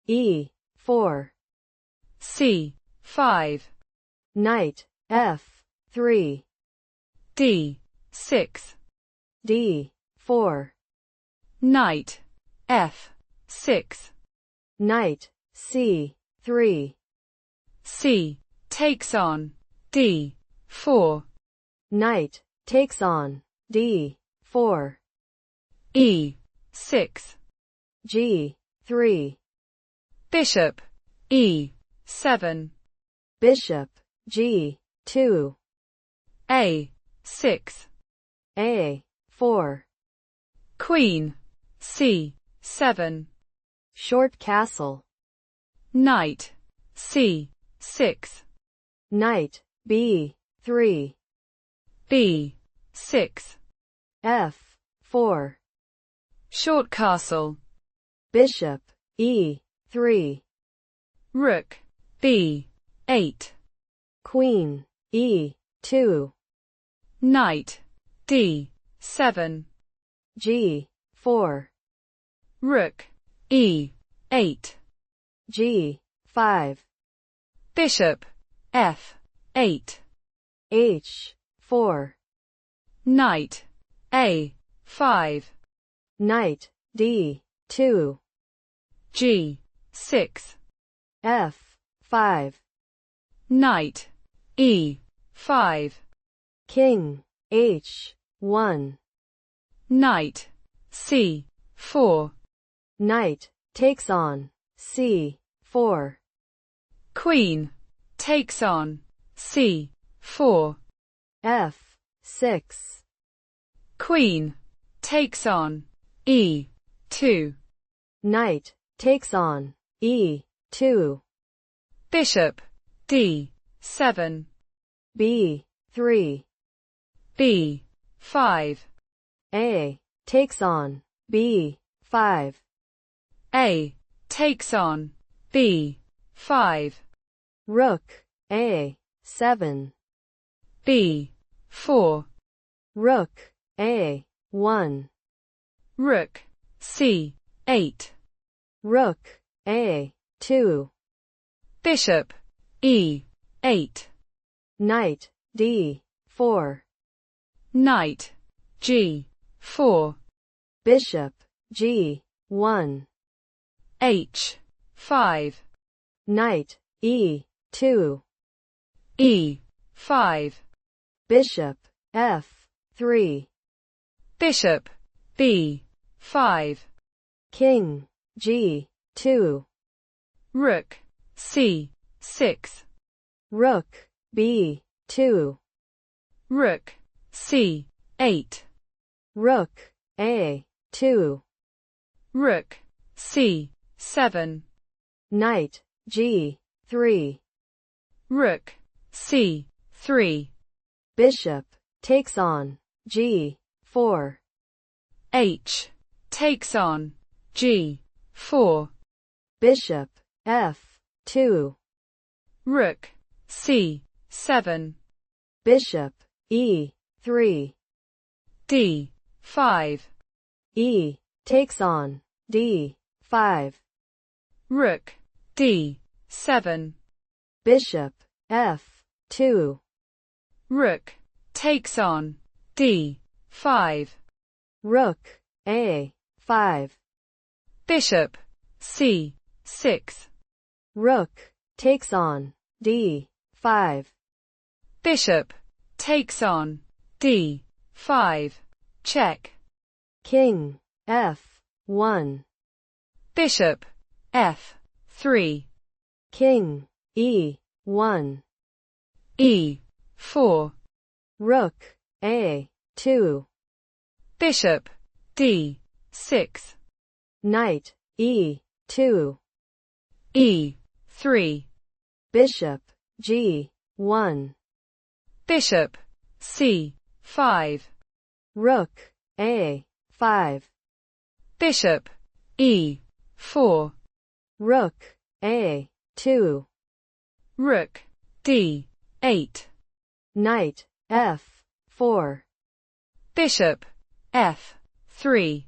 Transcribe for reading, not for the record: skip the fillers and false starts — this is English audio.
E4. C5. Knight F3. D6. D4. Knight F6. Knight C3. C takes on D4. Knight takes on D4. E6. G3. Bishop E7. Bishop G2. A6. A4. Queen C7. Short castle. Knight C6. Knight B3. B6. F4. Short castle. Bishop E3. Rook B8. Queen E2. Knight D7. G4. Rook E8. G5. Bishop F8. H4. Knight A5. Knight D2. G6. F5. Knight E5. King H1. Knight C4. Knight takes on C4. Queen takes on C4. F6. Queen takes on E2. Knight takes on E2. Bishop D7. B3. B5. A takes on B5. A takes on B5. Rook A7. B4. Rook A1. Rook C8. Rook A2. Bishop E8. Knight D4. Knight G4. Bishop G1. H5. Knight E2. E5. Bishop F3. Bishop B5. King G2. Rook C6. Rook B2. Rook C8. Rook A2. Rook C7. Knight G3. Rook C3. Bishop takes on G4. H takes on G4. Bishop F2. Rook C7. Bishop E3. D5. E takes on D5. Rook D7. Bishop F2. Rook takes on D5. Rook A5. Bishop C6. Rook takes on D5. Bishop takes on D5. Check. King, F1. Bishop, F3. King, E1. E4. Rook, A2. Bishop, D6. Knight, E2. E3. Bishop, G1. Bishop, C5. Rook, A5. Bishop, E4. Rook, A2. Rook, D8. Knight, F4. Bishop, F3.